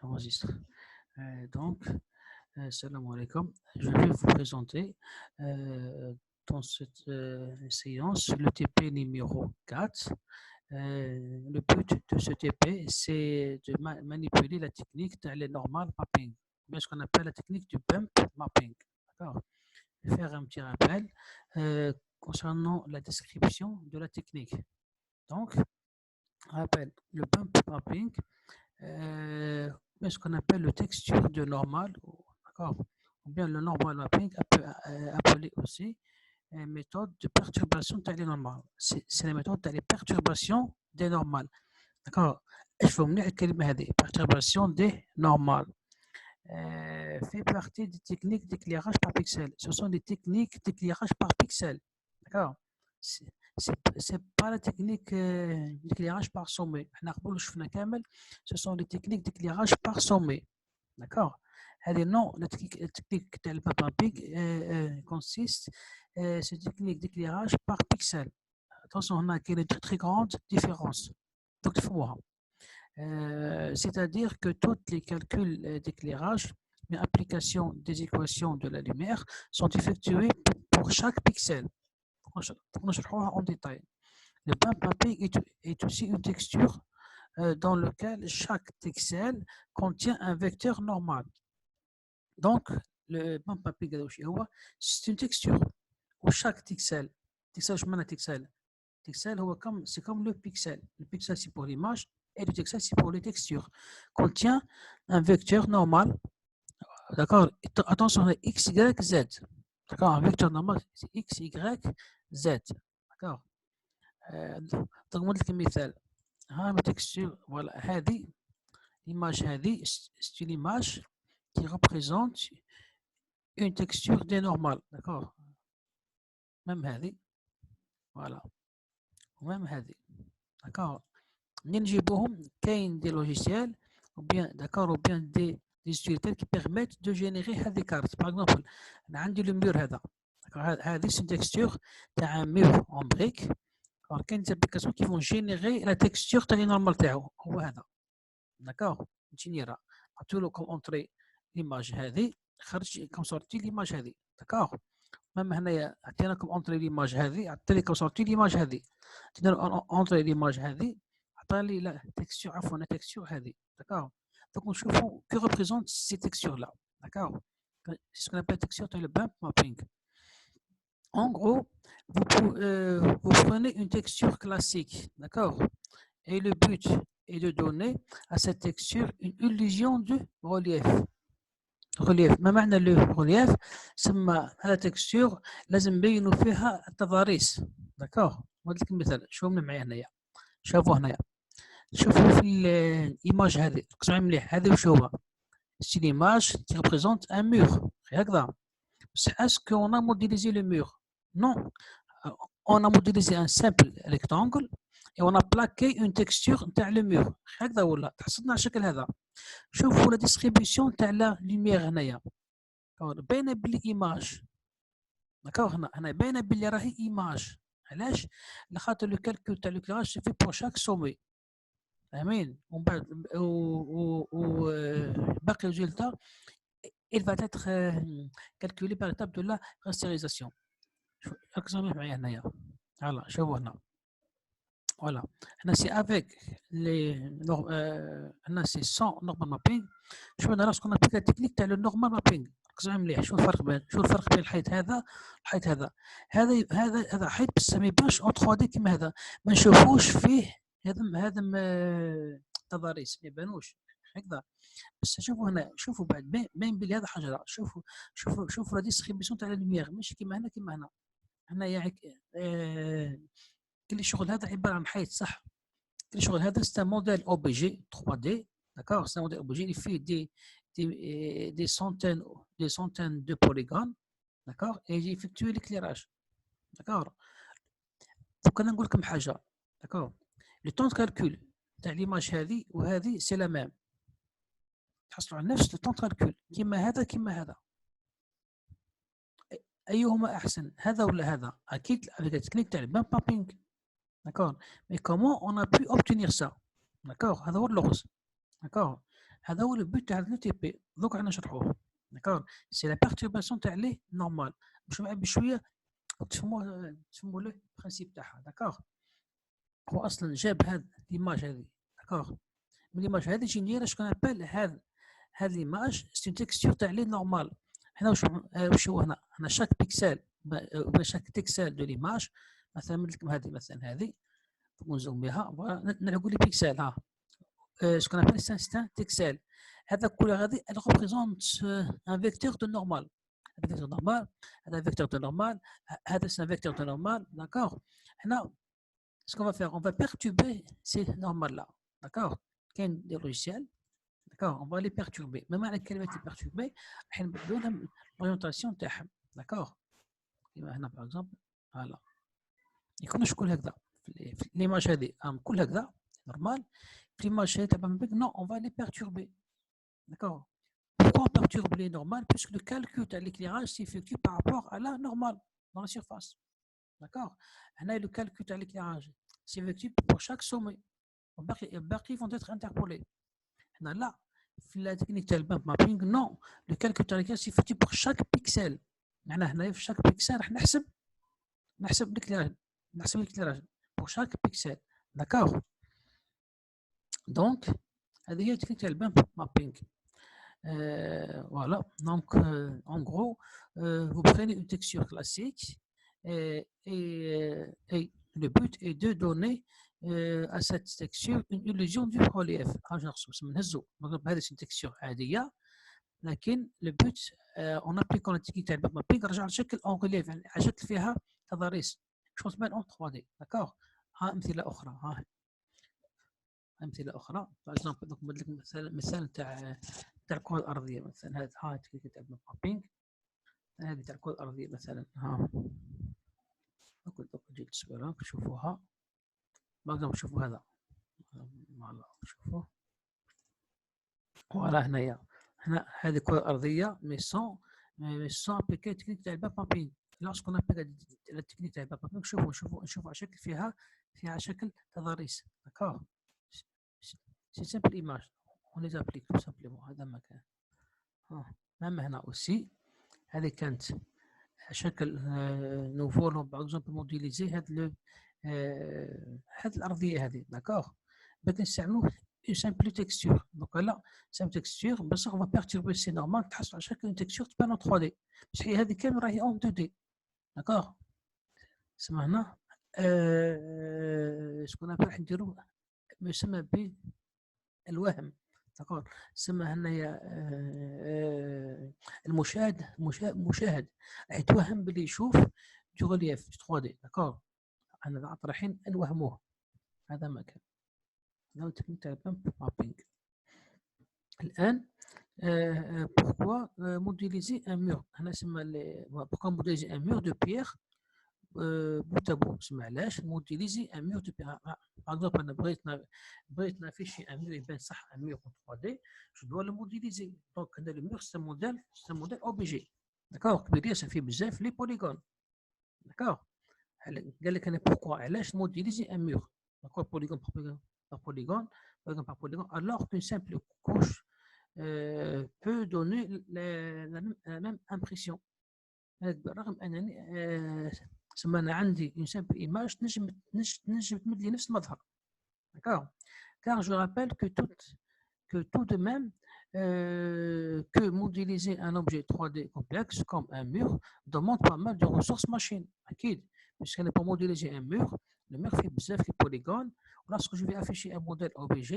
J'enregistre. Donc, salam alaikum. Je vais vous présenter dans cette séance le TP numéro 4. Le but de ce TP, c'est de manipuler la technique de normal mapping, bien ce qu'on appelle la technique du bump mapping. D'accord. Je vais faire un petit rappel concernant la description de la technique. Donc, rappel, le bump mapping, ce qu'on appelle le texture de normal, d'accord, ou bien le normal mapping, appelé aussi méthode de perturbation تاع normale. C'est la méthode des perturbations des normales. d'accord. ايش فهمنا الكلمه هذه perturbation des normales fait partie des techniques d'éclairage par pixel. Ce sont des techniques d'éclairage par pixel. D'accord. C'est pas la technique d'éclairage par sommet. Ce sont des techniques d'éclairage par sommet. D'accord. Non, la technique de mapping consiste cette technique d'éclairage par pixel. Attention, on a une très, très grande différence. Donc, c'est-à-dire que tous les calculs d'éclairage, mais application des équations de la lumière sont effectués pour chaque pixel. En détail. Le bump mapping est aussi une texture dans laquelle chaque pixel contient un vecteur normal. Donc, le bump mapping, c'est une texture où chaque pixel, c'est comme le pixel. Le pixel, c'est pour l'image et le pixel, c'est pour les textures. Contient un vecteur normal. D'accord. Attention, X, Y, Z. D'accord. Un vecteur normal, c'est X, Y, Z. D'accord. Donc, moi, je مثال. ها texture, voilà. L'image c'est une image qui représente une texture dénormale. D'accord. Même هذه. Voilà. Même هذه. D'accord. نجيبوهم كاين des logiciels ou bien d'accord ou bien des utilisateurs qui permettent de générer هذه cartes. Par exemple, أنا عندي le mur هذا. هذه c'est une texture تاع un mur en brique. Alors, كاين des applications qui vont générer la texture تاع normal تاعو هو هذا. D'accord. جينيرا عطيو له comme entrée l'image هذه خرج comme sortie l'image هذه. D'accord. même هنايا عطينا comme entrée l'image هذه عطينا comme sortie l'image هذه. عطينا entrée l'image هذه عطاني لا texture عفوا la texture هذه. D'accord. Donc نشوفوا que représente ces textures là. D'accord. C'est ce qu'on appelle texture dans le bump mapping. En gros, vous prenez une texture classique, d'accord, et le but est de donner à cette texture une illusion de relief. ما معنى le relief؟ سما هذا texture لازم نبينوا فيها التضاريس. d'accord. نديك مثال شوفوا معايا هنايا. شوفوا هنايا. شوفوا في الايماج هذه ركزوا معايا مليح. هذه وش هو؟ c'est une image qui représente un mur. هكذا. est-ce qu'on a modélisé le mur؟ non. On a modélisé un simple rectangle et on a plaqué une texture تاع le mur. هكذا ولا تحصلنا على الشكل هذا. شوفوا la distribution تاع la lumière هنايا. باينه بلي ايماج. داكوغ هنا باينه بلي راهي ايماج. علاش؟ لخاطر لو كالكول تاع لوكلاج سي في بور شاك سومي. فاهمين؟ ومن بعد باقي ريزولتا il va être calculé par l'étape de la rasterisation. ركزوا معايا هنايا. فوالا شوفوا هنا. فوالا هنا سي افيك لي هنا سي سون نورمال مابينغ. شوفوا هنا راسكم نابليك التكنيك تاع لو نورمال مابينغ. ركزوا مليح. شو الفرق بين الحيط هذا والحيط هذا. هذا حيط بس ما يبانش اون 3 دي كيما هذا. ما نشوفوش فيه هذا تضاريس ما يبانوش هكذا. بس شوفوا هنا. شوفوا بعد باين بلي هذا حجره. شوفوا لا ديسكريبسيون تاع اللوميير ماشي كيما هنا كيما هنا. هنا يعني كل الشغل هذا عباره عن حيط صح. كل الشغل هذا سي موديل او بي جي 3 دي. داكوغ. سي موديل او بي جي اللي فيه دي سونتين دو بوليغون. داكوغ. يجي يفكتوي ليكليراج. داكوغ. دوك انا نقول لكم حاجه. داكوغ. لو طون دو كالكول تاع ليماج هذه وهذه سي لا ميم. تحصلوا على نفس لو طون دو كالكول كيما هذا كيما هذا. ايهما احسن هذا ولا هذا؟ اكيد avec la technique تاع البامب مابينغ. D'accord. Mais comment on a pu obtenir ça? D'accord. هذا هو اللغز. D'accord. هذا هو البوت تاع لو تي بي دوك رانا نشرحوه داكور سي لا بيرتورباسيون تاع لي نورمال بشويه تفهموا لو برانسيب تاعها داكور هو اصلا جاب هاد ليماج هذه داكور من ليماج هذه يجي ندير اش كنابيل هاد ليماج سي اون تيكستور تاع لي نورمال حنا واش هو هنا شاك بيكسل ولا شاك تيكسل دو ليماج مثلا لكم هذه مثلا هذه ونزوميها نلعبوا لي بيكسل ها ce qu'on appelle c'est un pixel. هذا كل هذه elle représente un vecteur de normal. Un vecteur normal, un vecteur de normal, هذا c'est un vecteur de normal, d'accord. هنا ce qu'on va faire, on va perturber ces normales là, d'accord. كاين des logiciels, d'accord, on va les perturber. ما معنى كلمة perturber راح نبدلوا لهم l'orientation تاعهم, d'accord. كيما هنا par exemple, voilà. يكون شكون هكذا في ليماج هذه كل هكذا normal. L'image est non, on va les perturber. D'accord. Pourquoi on perturbe les normales? Puisque le calcul de l'éclairage s'effectue par rapport à la normale dans la surface. D'accord. Le calcul de l'éclairage s'effectue pour chaque sommet. Les barres vont être interpolées. Là, la technique de bump mapping, non, le calcul de l'éclairage s'effectue pour chaque pixel. Chaque pixel, نحسب l'éclairage pour chaque pixel. D'accord. Donc, هذه هي تكنيك le bump mapping. Voilà, donc en gros, vous prenez une texture classique et le but est de donner à cette texture une illusion du relief. C'est une texture عادية لكن le but en appliquant la technique le bump mapping رجع لشكل en relief يعني شكل فيها تضاريس شو تبان en 3D. d'accord. ها أمثلة أخرى أمثلة أخرى باغ اكزومبل دوك نبدل لك مثال تاع الكرة الأرضية مثلا هذا تكنيك تاع المابينغ هذه تاع الكرة الأرضية مثلا ها دوك نجي تصويرها تشوفوها باغ اكزومبل شوفوا هذا فوالا شوفوا فوالا هنايا هذه الكرة الأرضية مي سون ابليكي تكنيك تاع المابينغ لاسكون ابليكي التكنيك تاع المابينغ شوفوا على شكل فيها شكل تضاريس داكور. C'est simple image, on les applique tout simplement. هذا ما كان. même هنا aussi هذه كانت شكل nous voulons par exemple modéliser هذه الأرضية هذه, d'accord. باغي نستعملوا une simple texture. donc là simple texture بصح on va perturber c'est normal تحصل على شكل texture تبان en 3D. بصح هذه كامل راهي en 2D, d'accord. سما هنا شكون راح نديروا ما يسمى ب الوهم, داكور. سما هنايا المشاهد راح يتوهم باللي يشوف دو غولييف 3D, داكور. انا رايحين نوهموه. هذا ما كان. هذا التكنيك تاع البامب مابينغ. الان pourquoi modéliser un mur. هنا سما pourquoi modéliser un mur de pierre bout à bout. سما علاش modéliser un mur de pierre. Par exemple, انا بغيت نافيشي ان مور يبان صح ان مور 3D, جو دوا لو موديليزي. دونك هذا لو مور سي موديل اوبجي, داكور. كبير ياسر فيه بزاف لي بوليغون, داكور. قال لك انا بوركوا علاش موديليزي ان مور, داكور. بوليغون par polygone, alors qu'une simple couche peut donner la même impression. رغم انني سما انا عندي une simple image نجم تمد لي نفس المظهر, d'accord. Car je rappelle que tout de même que modéliser un objet 3D complexe comme un mur demande pas mal de ressources machines. أكيد, puisqu'on est pour modéliser un mur, le mur fait بزاف de polygones. Lorsque je vais afficher un modèle OBJ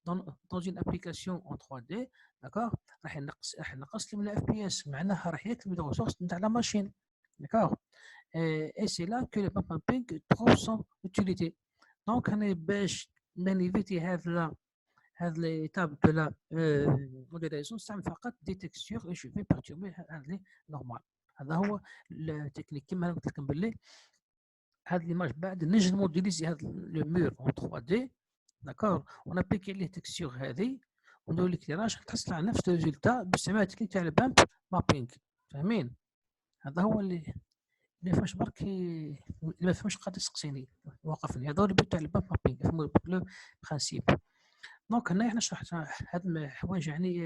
dans une application en 3D, d'accord, راح ينقص لي من FPS, معناها راح يكتب les ressources نتاع la machine, d'accord. Et c'est là que le bump mapping trouve son utilité. Donc أنا باش نيفيتي هذا l'étape de la modélisation نستعمل فقط des textures et je vais perturber هذه normal. هذا هو التكنيك. كما قلت لكم باللي هذه ليماج بعد نجم موديليزي هذا لو مور en 3D, داكور. ونابليكي عليه تكستور هذه ونديرو ليكليراج تحصل على نفس الريزلتا باستعمال التكنيك تاع البامب مابينغ. فاهمين؟ هذا هو اللي فهمش برك اللي ما فهمش قادر يسقسيني يوقفني. هذا هو اللي تاع البامب مابينغ, فهموا لو برانسيب. دونك هنايا حنا شرحت هاد الحوايج يعني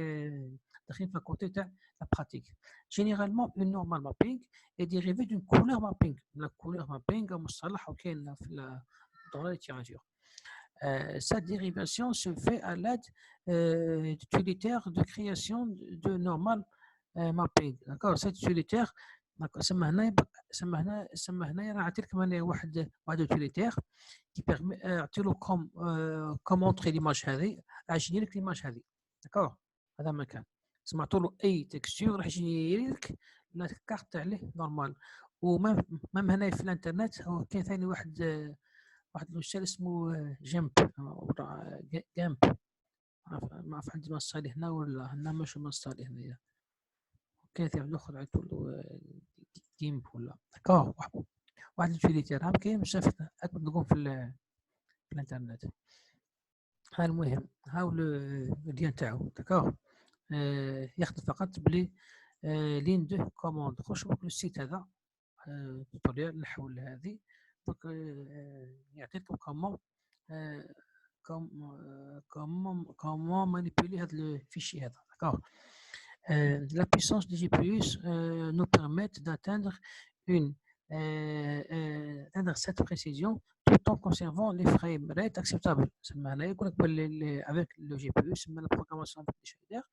داخلين في الكوتي تاع لا براتيك. جينيرالمون اون نورمال مابينغ اي ديريفي دون كولور مابينغ. لا كولور مابينغ مصطلح وكاين في dans la littérature. Cette dérivation se fait à l'aide d'utilitaires de création de normal mapping. D'accord. Cet utilitaire سمى هنايا راه عطيت لكم انا واحد utilitaire qui permet عطي له كوم اونتري ليماج هذه، راح يجي لك ليماج هذه. داكور. هذا ما كان سمعت له اي تكستور راح يجي لك لا كارت تاع ليه نورمال. ومام هنايا في الانترنت هو كاين ثاني واحد المشتري اسمه جيمب ولا جامب. ما عرف عندي مصالي هنا ولا هنا ماشي مصالي هنايا. كاين ثاني اخر عيطوا له جيمب ولا داكور. واحد الفيليتير هم كاين بزاف اكبر نقوم في الانترنت. ها المهم هاو الديان تاعو داكور. يخدم فقط بلي لين دو كوموند. خشوا لو السيت هذا توتوريال نحول هذه دونك يعطيكم comment manipuler هذا الفيشي هذا داكور. La puissance des GPUs nous permettent d'atteindre cette précision tout en conservant les frame rates acceptables. سمعنا يقول لك باللي avec le GPU سمى la programmation avec les shaders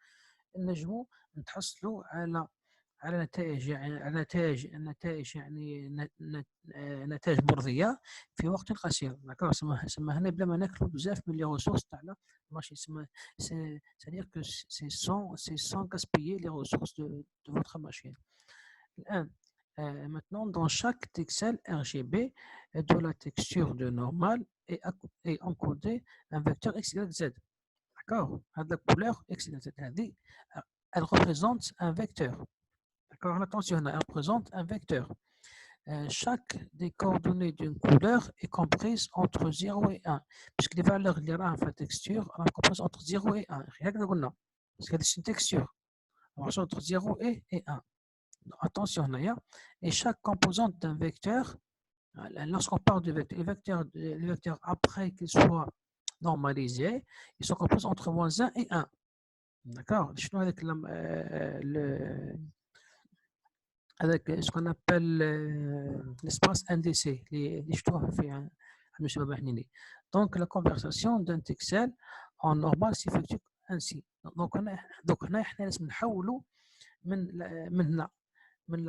نجموا نتحصلوا على نتائج يعني نتائج مرضيه في وقت قصير. داكور. سما هنا بلا ما ناكلوا بزاف من لي ريسورس تاعنا ماشي سما c'est-à-dire que c'est sans gaspiller les ressources de votre machine. الان maintenant dans chaque pixel RGB de la texture de normal est encodé un vecteur x, y, z. D'accord. La couleur x, y, z هذه elle représente un vecteur. D'accord. Attention, elle représente un vecteur. Chaque des coordonnées d'une couleur est comprise entre 0 et 1, puisque les valeurs de la texture sont comprises entre 0 et 1. Rien que le parce que c'est une texture. Alors, entre 0 et 1. Attention, et chaque composante d'un vecteur, lorsqu'on parle de vecteur, les vecteurs après qu'ils soient normalisés, ils sont compris entre moins 1 et 1. D'accord. Avec ce qu'on appelle l'espace indexé. Donc, la conversion d'un pixel en normal s'effectue ainsi. Donc, on a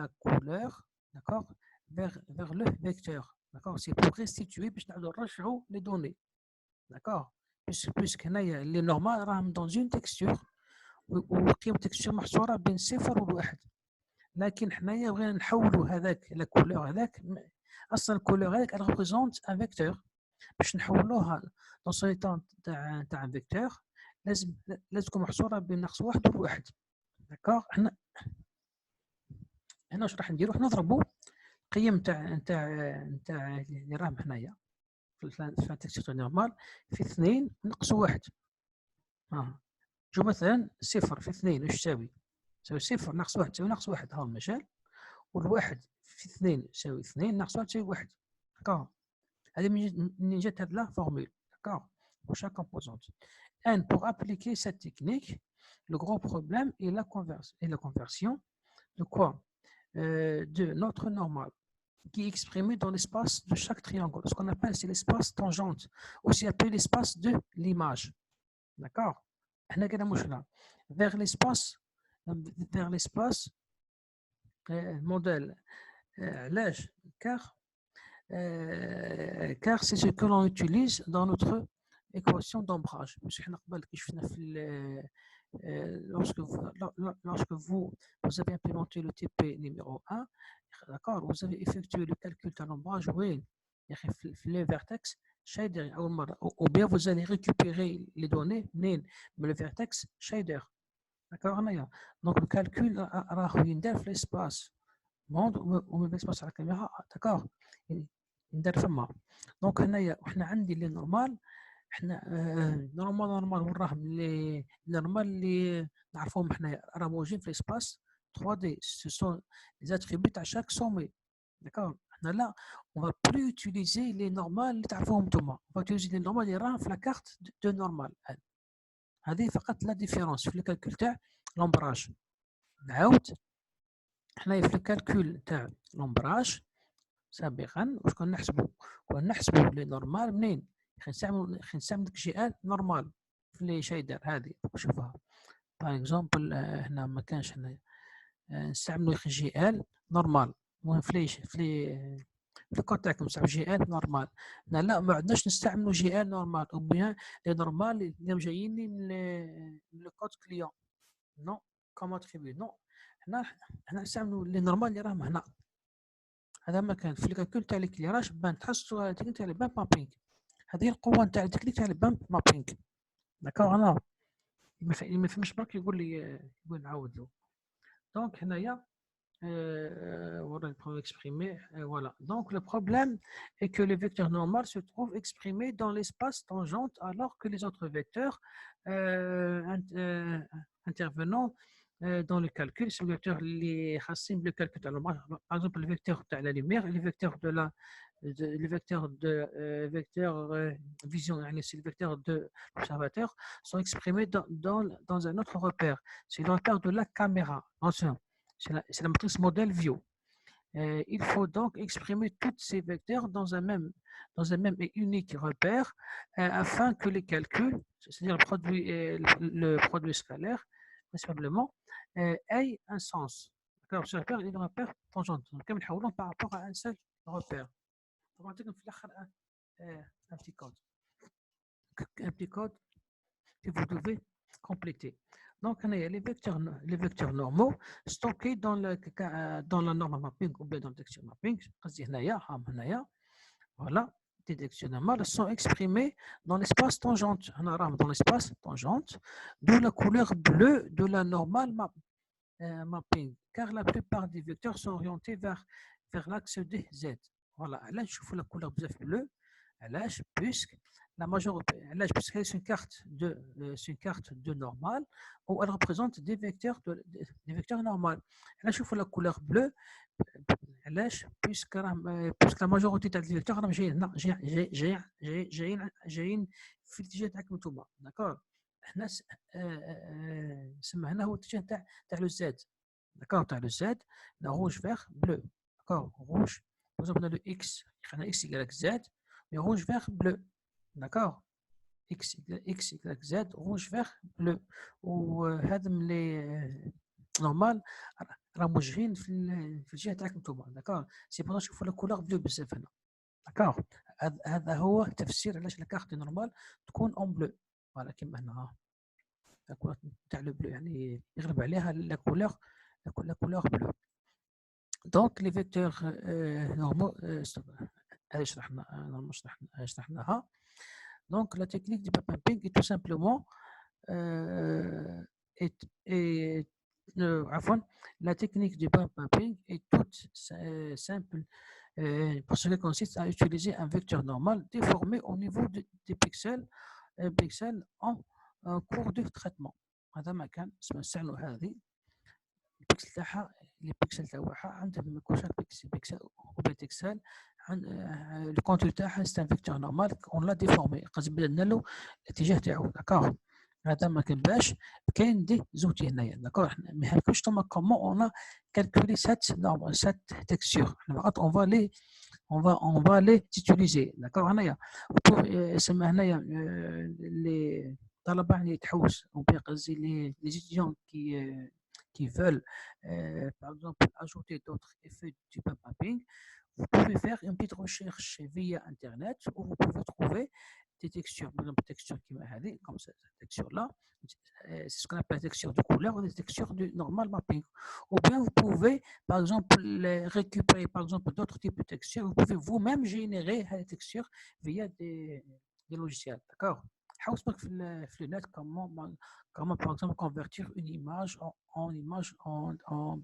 la couleur, d'accord, vers le vecteur. D'accord. C'est pour restituer les données. D'accord. Puisque les normales sont dans une texture وقيمة التكستور محصورة بين 0 و1. لكن حنايا بغينا نحولوا هذاك لا كولور هذاك اصلا الكولور هذاك ريبريزونت ان فيكتور. باش نحولوها دون سيطان تاع فيكتور لازم تكون محصوره بين ناقص 1 و 1. داكوغ. هنا واش راح نديرو؟ نضربوا القيم تاع اللي راهم حنايا في التكستور نورمال في 2 ناقص 1. جو مثلا 0 في 2 واش تساوي؟ تساوي 0 ناقص 1 تساوي ناقص 1. ها هو المثال. والواحد في 2 تساوي 2 ناقص 1 تساوي 1. داكوغ. هذه منين جات هاد لا فورمول. داكوغ. pour chaque composante. Et pour appliquer cette technique, le gros problème est la conversion de quoi? De notre normal qui est exprimé dans l'espace de chaque triangle. Ce qu'on appelle c'est l'espace tangente, aussi appelé l'espace de l'image. D'accord. Vers l'espace modèle l'âge car c'est ce que l'on utilise dans notre équation d'ombrage. Lorsque vous avez implémenté le TP numéro 1, d'accord, vous avez effectué le calcul de l'ombrage, oui, les vertex shader, ou bien vous allez récupérer les données mais le vertex shader. D'accord. Donc le calcul يندار في l'espace monde ومن l'espace على الكاميرا. d'accord. يندار فما. دونك هنايا وحنا عندي اللي نورمال حنا نورمال وين راهم اللي نورمال اللي نعرفوهم حنايا راه موجودين في l'espace 3D. ce sont les attributs تاع chaque sommet. d'accord. حنا لا on va plus utiliser les normales اللي تعرفوهم نتوما. on va utiliser les normales اللي راهم في la carte de normal. هذه فقط لا ديفيرونس في الكالكول تاع لومبراج. نعاود حنايا في الكالكول تاع لومبراج سابقا واش كنا نحسبوا لي نورمال منين؟ نستعمل ديك جي ال نورمال في لي شايدر هذه شوفوها باغ اكزومبل. هنا ما كانش هنايا نستعملوا جي ال نورمال. المهم في الكود تاعكم نستعملوا جي ال نورمال. لا ما عندناش نستعملوا جي ال نورمال او بيان لي نورمال اللي جايين من الكود كليون نو كوم اتريبي نو. حنا نستعملوا لي نورمال اللي راهم هنا. هذا ما كان في الكالكول تاع الكليراج بان تحصلوا على التكنيك تاع البامب مابينغ. هذه القوه نتاع التكنيك تاع البامب مابينغ. داكوغ انا ما فهمش برك يقول نعاود له. دونك هنايا voilà le problème exprimé. Voilà. Donc le problème est que le vecteur normal se trouve exprimé dans l'espace tangente alors que les autres vecteurs intervenant dans le calcul, c'est le vecteur les racines le calcul. Par exemple le vecteur de la lumière et le vecteur de la le vecteur vision, c'est le vecteur de l'observateur, sont exprimés dans un autre repère. C'est le repère de la caméra. Attention. C'est la matrice modèle view. Il faut donc exprimer tous ces vecteurs dans un même et unique repère afin que les calculs, c'est-à-dire le produit scalaire, principalement, aient un sens. Ce repère est un repère tangent. Comme nous par rapport à un seul repère. On va dire un petit code que vous devez compléter. Donc, les vecteurs normaux stockés dans la normal mapping ou bien dans le texture mapping, voilà, des textures normales sont exprimés dans l'espace tangente. Dans l'espace tangente, d'où la couleur bleue de la normal mapping, car la plupart des vecteurs sont orientés vers l'axe des Z. Voilà, là, je vois la couleur bleue, puisque la majorité, puisque c'est une carte de normal où elle représente des vecteurs normaux. Là, je vois la couleur bleue, puisque la majorité des vecteurs جايين في الاتجاه تاعكم نتوما. داكور. حنا سمعنا هو الاتجاه تاع لو زد. داكور تاع لو زد لا روج فيغ بلو. داكور روج par exemple on a le x x y z mais rouge vert bleu. D'accord. X, Y, Z, rouge, vert, bleu. وهذا ملي نورمال راه موجهين في الجهه تاعكم نتوما. داكور. سي بون نشوفوا لا كولور بلو بزاف هنا. داكور. هذا هو تفسير علاش الكارت نورمال تكون اون بلو. فوالا كيما هنا لا كولور تاع لو بلو يعني يغلب عليها لا كولور بلو. دونك لي فيكتور نورمال هذه شرحناها. Donc, la technique du bump mapping est tout simplement la technique du bump mapping est toute simple parce qu'elle consiste à utiliser un vecteur normal déformé au niveau des pixels en cours de traitement. هذا ما كان نستعملوا هذه البيكسل تاعها البيكسل تاعها عندهم كل بيكسل وبيكسل le contour تاعها c'est un vecteur normal on l'a déformé قصدي بدلنا له الاتجاه تاعو. داكور. هذا ما كان باش كاين دي زوتي هنايا. داكور. ما حكوش تما كومون اون كالكولي سات تكستور. فقط on va les utiliser. داكور. هنايا سما هنايا لي طلبه اللي تحوس او بيان قصدي لي étudiants qui veulent par exemple ajouter d'autres effets du bump mapping, vous pouvez faire une petite recherche via Internet où vous pouvez trouver des textures, par exemple textures qui m'ont comme cette texture-là, c'est ce qu'on appelle texture de couleur ou des textures du normal mapping. Ou bien vous pouvez, par exemple, récupérer par exemple d'autres types de textures. Vous pouvez vous-même générer des textures via des logiciels. D'accord. في le net comment par exemple convertir une image en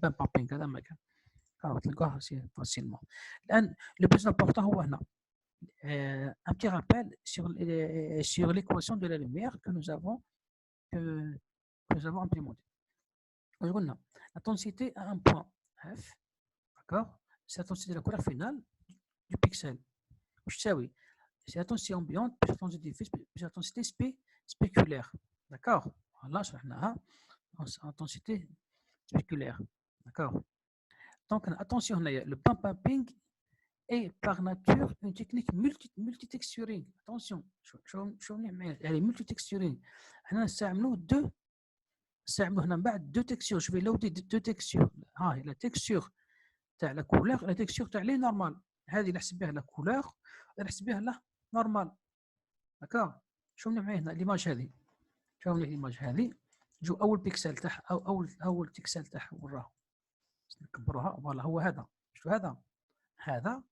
bump mapping. هذا ما كان تلقاها facilement. الآن le plus important هو هنا un petit rappel sur l'équation de la lumière que nous avons implémentée. قلنا la densité à un point F, d'accord, c'est la densité de la couleur finale du pixel. واش تساوي؟ C'est la densité ambiante plus la densité diffuse plus la densité spéculaire. d'accord. Voilà, شرحناها intensité spéculaire, d'accord. Donc attention هنايا le bump mapping est par nature une technique multitexturing. Attention شو مليح معايا يعني multitexturing. حنا نستعملوا نستعملوا هنا من بعد دو تكستور. جو في لودي دو تكستور. ها هي لا تكستور تاع لا كولور لا تكستور تاع لي نورمال. هذه اللي نحسب بها لا كولور اللي نحسب بها لا نورمال. داكوغ. شوفوا معايا هنا ليماج هذه. شوفوا لي ليماج هذه. جو اول بيكسل تاعها او اول بيكسل تاعها وراه. نكبروها فوالا هو هذا. شفتو هذا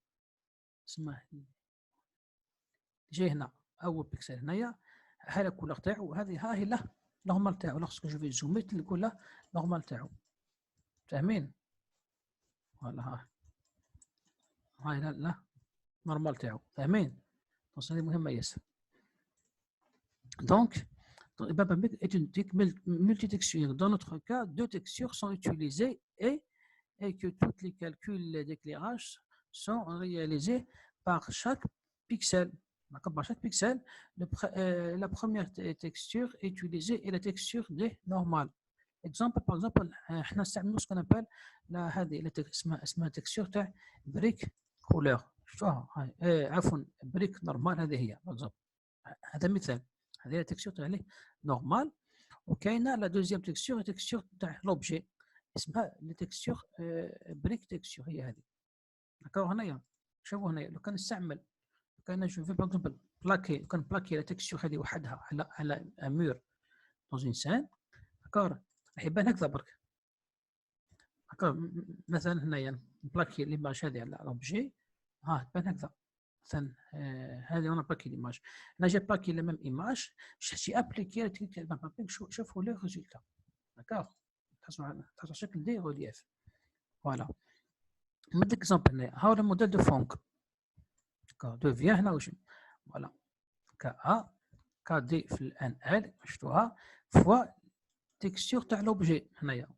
اسمه جاي هنا اول بيكسل هنايا. ها لا كولور تاعو هذه ها هي لا نورمال تاعو. لوغسكو جو في زوميت نقول لا نورمال تاعو. فاهمين؟ فوالا هاي لا نورمال تاعو. فاهمين؟ دونك هذه مهمه ياسر. دونك Babambek est une technique multitexture. Dans notre cas, deux textures sont utilisées et que tous les calculs d'éclairage sont réalisés par chaque pixel. Par chaque pixel, la première texture utilisée est la texture des normales. Exemple, par exemple, احنا نستعملوا ce qu'on appelle هذه اسمها texture تاع brick couleur. شفتوها؟ عفوا brick نورمال هذه هي بالضبط. هذا مثال. هذه تكستور تاع لي نورمال. وكاينه لا دوزيام تكستور تكستور تاع لوبجي اسمها لي تكستور بريك تكستور هي هذه. داكوغ. هنايا شوفوا هنايا لو كان نستعمل لو كان نشوف باغ اكزومبل بلاكي لو كان بلاكي لا تكستور هذه وحدها على امور دون اون سان. داكوغ. راح يبان هكذا برك. داكوغ. مثلا هنايا بلاكي ليماج هذه على لوبجي تبان هكذا. مثلا هذه انا باكي ليماج. انا جا باكي لا ميم ايماج شي ابليكي تكنيك تاع المابينغ. شوفوا لي ريزولتا. داكوغ. تحصل شكل دي ريليف. فوالا. نمد اكزومبل هنايا. هاو لو موديل دو فونك. داكوغ. دو فيان هنا واش فوالا كا ا كا دي في الان ال شفتوها فوا تكستور تاع لوبجي هنايا.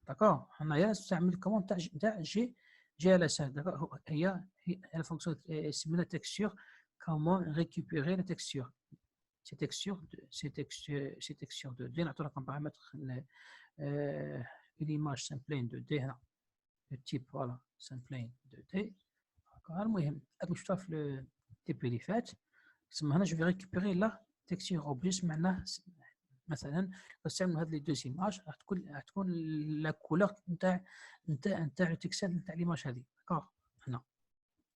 داكوغ. هنايا نستعمل الكوموند تاع جي ال اس. داكوغ. هي la fonction similaire texture, comment récupérer la texture. Ces textures de D, on a comme paramètre une image simplane de D, le type voilà simplane de D. المهم نشوفها في التيب اللي فات. هنا je vais récupérer la texture objet. معناه مثلا نستعمل هذه لي دو ايماج راح تكون لا كولور نتاع التكسل نتاع ليماج هذه. داكوغ. هنا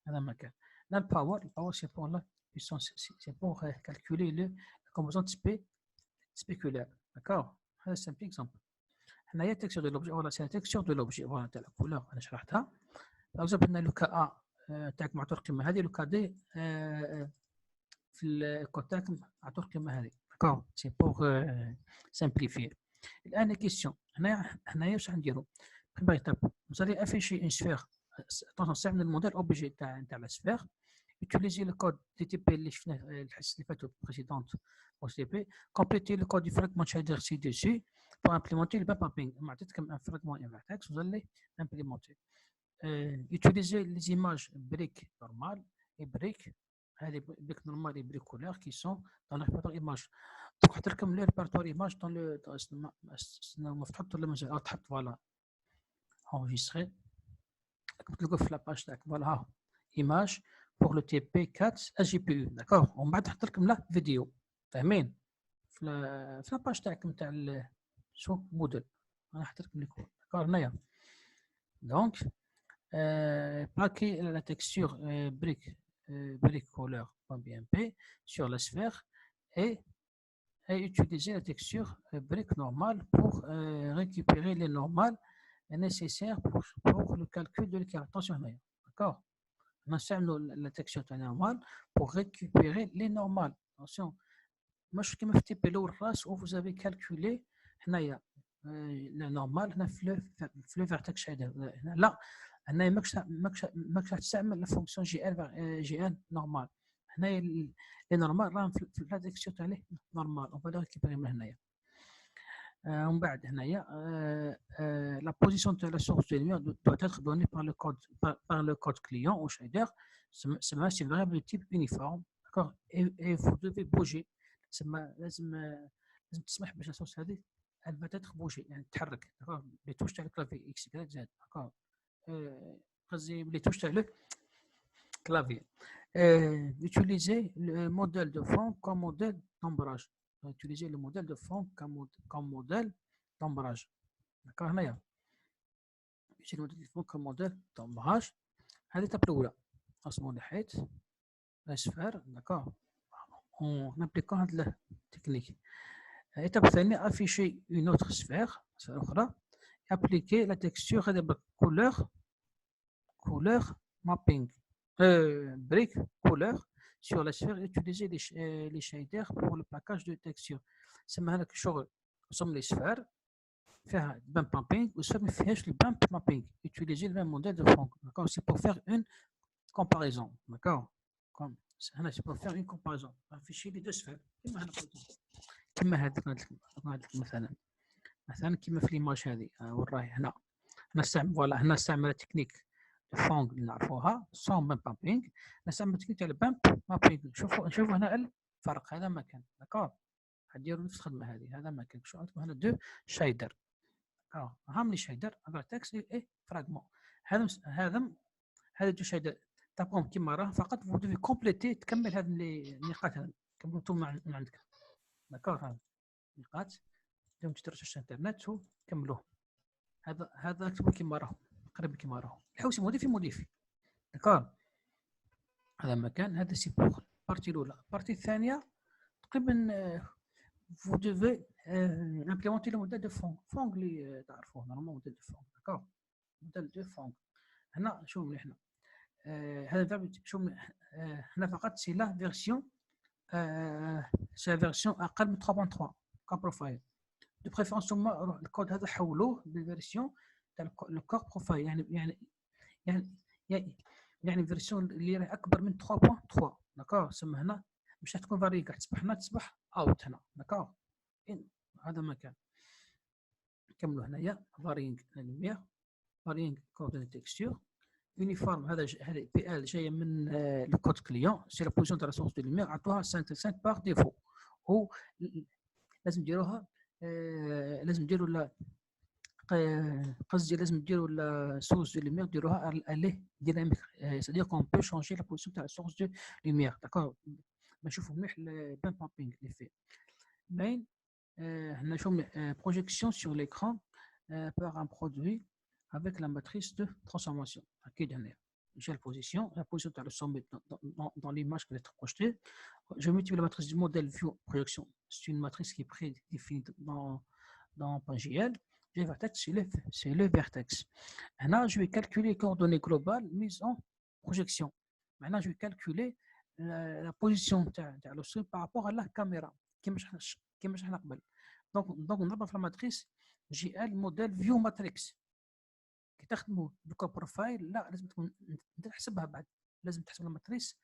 هذا مكان. Là, le power c'est pour la puissance, c'est pour calculer la composante spéculaire. D'accord. C'est un exemple. هنا هي texture de l'objet. Voilà, c'est la texture de l'objet. Voilà, تاع la couleur أنا شرحتها. Par exemple, هنا لو كا A تاعك معطور القيمة هذه، لو كا D في الكود تاعك معطور القيمة هذه. D'accord. C'est pour simplifier. الآن la question. هنايا واش راح نديرو؟ Première étape. Vous allez afficher une sphère. نستعمل الموديل اوبجي تاع لا سفير. utiliser le code DTP اللي شفناه الحصه اللي فاتت précédente au CP. compléter le code du fragment shader ci-dessus pour implémenter le mapping. معطيتكم un fragment vertex vous allez implémenter. utiliser les images briques normales et briques هذه briques normales et briques couleurs qui sont dans le répertoire image. donc حط لكم le répertoire image dans le مفتوح ولا مازال تحط فوالا enregistrer. كتبت لكم في لاباج تاعك فوالا ها ايماج بور لو تي بي 4 اس جي بي يو. داكوغ. ومن بعد نحط لكم لا فيديو. فاهمين؟ في لاباج تاعكم تاع شو موديل انا نحط لكم لي كود. داكوغ. هنايا دونك plaquer la texture brique couleur .bmp sur la sphère et utiliser la texture brique normale pour récupérer les normales nécessaire pour le calcul de l'écart. Attention, d'accord. On a la texture normale pour récupérer les normales. Attention. Moi, je suis fait le ras où vous avez calculé la normale, le vertex shader. Là, on a la fonction GL normale. Les normales, la texture normale. On va le récupérer maintenant. ومن بعد هنايا la position de la source de lumière doit être donnée par le code client au shader. C'est une variable de type uniforme. D'accord. Et vous devez bouger. لازم لازم تسمح باش لاصوص هذه elle va être bougée يعني تتحرك داكور لي توش تاع الكلافي اكس كذا زاد داكور قصدي لي توش تاع لو clavier. Utiliser le modèle de fond comme modèle d'ombrage. Utiliser le modèle de fond comme modèle d'ombrage. D'accord, هنايا. Utiliser le modèle de fond comme modèle d'ombrage. هذه الإتابة الأولى. أصبحوا نحيت الأصفار. D'accord. En appliquant هذه التكنيك. الإتابة الثانية afficher une autre sphère أخرى. Appliquer la texture de couleur mapping. Brique couleur sur la sphère et utiliser les shaders pour le plaquage de texture. سما هذاك الشغل رسم لي سفار فيها بامب مابينغ وسفار ما فيهاش البامب مابينغ. utiliser le même modèle de fond. D'accord, c'est pour faire une comparaison. D'accord, comme هنا c'est pour faire une comparaison. afficher les deux sphères كما هنا قلت كما هذيك مثلا كما في ليماج هذه وراهي هنا نستعمل فوالا هنا استعمل تكنيك فونغ اللي نعرفوها سون بامب مابينغ. نستعمل تكنيك تاع البامب مابينغ. شوفوا هنا الفرق. هذا مكان داكور غديروا نفس الخدمه هذه. هذا مكان شوفوا عندكم هنا دو شايدر داكور هام لي شايدر فيرتكس اي فراغمون. هذا دو شايدر تابهم كيما راه فقط فو دوفي كومبليتي تكمل هذه النقاط هذه كملوا انتم من عندك داكور. هذا النقاط اليوم تديروا على الانترنت وكملوه. هذا اكتبوا كيما راه قريب كيما راه الحوسي موديفي داكور. هذا مكان هذا سي بوغ بارتي الاولى. البارتي الثانيه تقريبا فو دوفي امبليمونتي لو موديل دو فونغ اللي تعرفوه نورمال موديل دو فونغ داكور. موديل دو فونغ هنا شوفوا مليح هنا هذا شوف هنا فقط سي لا فيرسيون سي فيرسيون اقل من 3.3 كبروفايل دو بريفيرونس. ثم الكود هذا حولوه بالفيرسيون تاع الكور بروفايل يعني فيرسيون اللي راهي اكبر من 3.3 داكور. سما هنا مش تكون فاري كاع تصبح هنا تصبح اوت هنا داكور. هذا مكان نكملوا هنايا فارينغ لوميير فارينغ كوردوني تكستور يونيفورم. هذا بي ال جايه من الكود كليون سي لا بوزيسيون تاع لا سورس دو لوميير عطوها 5 باغ ديفو. و لازم نديروها لازم نديروا قصدي لازم نديروا لا سورس دو لوميير نديروها الي ديناميك c'est-à-dire qu'on peut changer la position de la source de lumière d'accord. نشوفوا مليح البامب مابينغ اللي فيه باين. هنا شوف projection sur l'écran par un produit avec la matrice de transformation. اكيد هنا j'ai la position تاع السومي dans l'image qui va être projetée. Je multiplie la matrice du modèle view projection. C'est une matrice qui est prédéfinie dans PNGL. Le vertex, c'est le vertex. Maintenant, je vais calculer les coordonnées globales mises en projection. Maintenant, je vais calculer la position de l'oscille par rapport à la caméra. Donc, on a dans la matrice GL modèle view matrix. كي تخدموا بالكور بروفايل لا لازم تكون تحسبها بعد. لازم تحسب الماتريس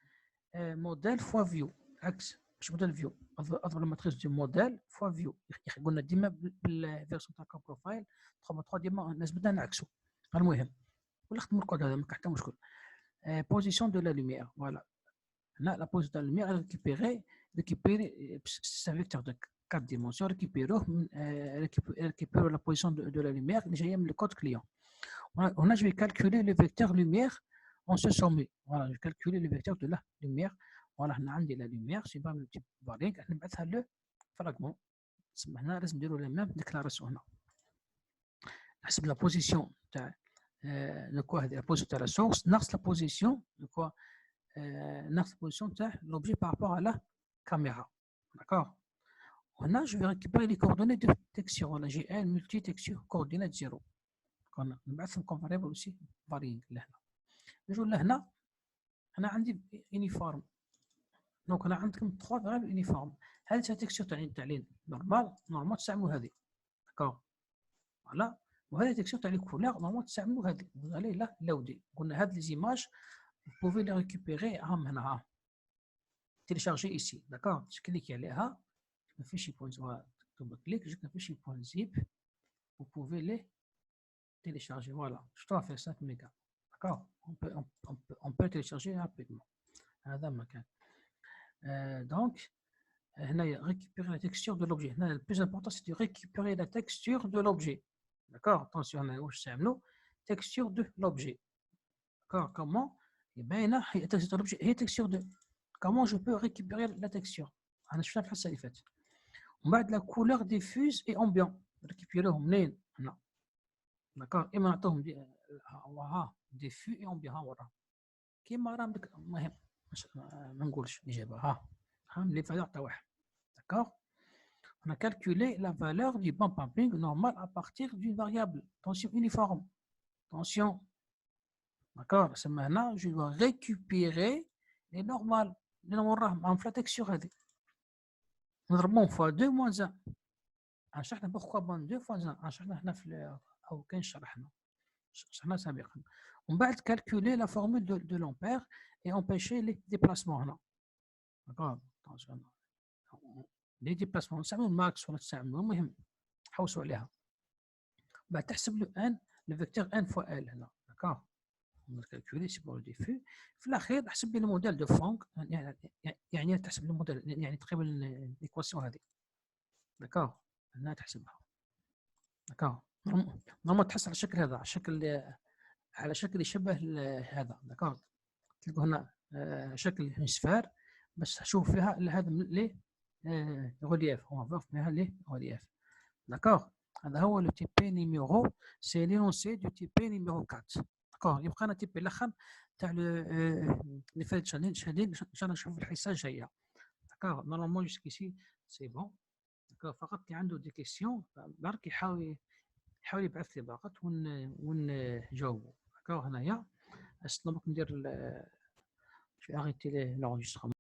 موديل فوا فيو عكس مش موديل فيو. اضرب الماتريس دي موديل فوا فيو. قلنا ديما بالفيرسون تاع الكور بروفايل 3 ديما الناس بدنا نعكسوا. المهم ولا خدموا الكود هذا ما كان حتى مشكل. بوزيسيون دو لا لوميير فوالا. هنا لا بوزيسيون دو لا لوميير ريكيبيري سي فيكتور دو 4 ديمونسيون ريكيبيروه ريكيبيرو لا بوزيسيون دو لا لوميير اللي جايه من الكود كليون. هنا je vais calculer le vecteur lumière en ce sommet. Voilà, je vais calculer le vecteur de la lumière. Voilà, هنا عندي la lumière c'est pas multiple variable نبعثها له fragment. هنا لازم نديروا la même déclaration. هنا نحسب la position تاع لكوا هذه la position تاع la source ناقص la position لكوا ناقص la position تاع l'objet par rapport à la caméra. D'accord. هنا je vais récupérer les coordonnées de texture. Voilà, j'ai un multi texture coordonnate 0. نبعثهم كون فاريبل اوسي فارينغ لهنا. نجوا لهنا انا عندي يونيفورم. دونك انا عندكم 3 فاريبل يونيفورم. هذه تكستور تاع لي نورمال تستعملوا هذه داكور فوالا. وهذه تكستور تاع لي كولور نورمال تستعملوا هذه. قلنا لا لودي قلنا هاد لي زيماج بوفي لي ريكوبيري هم هنا ها تيليشارجي ايسي داكور. تكليكي عليها ما فيش شي بوين فوالا دبل كليك جاتنا في شي بوين زيب وبوفي لي télécharger. Voilà, je dois faire 5 mégas. D'accord, on peut télécharger rapidement. Donc, récupérer la texture de l'objet. Le plus important, c'est de récupérer la texture de l'objet. D'accord? Attention, texture de l'objet. D'accord? Comment? Eh bien, là, texture de l'objet et texture de. Comment je peux récupérer la texture? Je fais la fait. On va de la couleur diffuse et ambiant. Récupérer là. D'accord? Et maintenant, diffus et ambiant. كيما راه المهم ما نقولش الإجابة les valeurs تاع واحد. D'accord? On a calculé la valeur du bump pumping normal à partir d'une variable tension uniforme. Tension. D'accord? C'est maintenant, je dois récupérer les normales. Les normales, on fait la texture هذه. نضربهم fois 2 moins 1. شرحنا pourquoi 2 fois 1. شرحنا هنا في أو كان شرحنا سابقا. On va calculer la formule de l'ampère et empêcher les déplacements هنا. D'accord? Attention. Les déplacements نستعملوا الماكس ولا نستعملوا المهم حوسوا عليها. بعد تحسب le n le vecteur n fois l هنا. D'accord? On va calculer c'est pour le diffus. في الأخير أحسب لي الموديل de Franck يعني تحسب الموديل يعني تقريبا الإيكواسيون هذه. D'accord? هنا تحسبها. D'accord? نورمال تحس على الشكل هذا على شكل يشبه هذا. D'accord? تلقوا هنا شكل سفار بس شوف فيها هذا ليه غولياف هو فيها ليه غولياف. D'accord? هذا هو لو تيبي نيميرو سي لينونسي دو تيبي نيميرو 4. D'accord? يبقى لنا تيبي الاخر تاع اللي فات شادين ان شاء الله نشوف الحصه الجايه. D'accord? نورمالمون جوسكيسي سي بون. D'accord? فقط اللي عنده دي كيسيون برك يحاول يبعث لي باقات ونجاوبوا. D'accord? هنايا استنى ندير في arrêter l'enregistrement.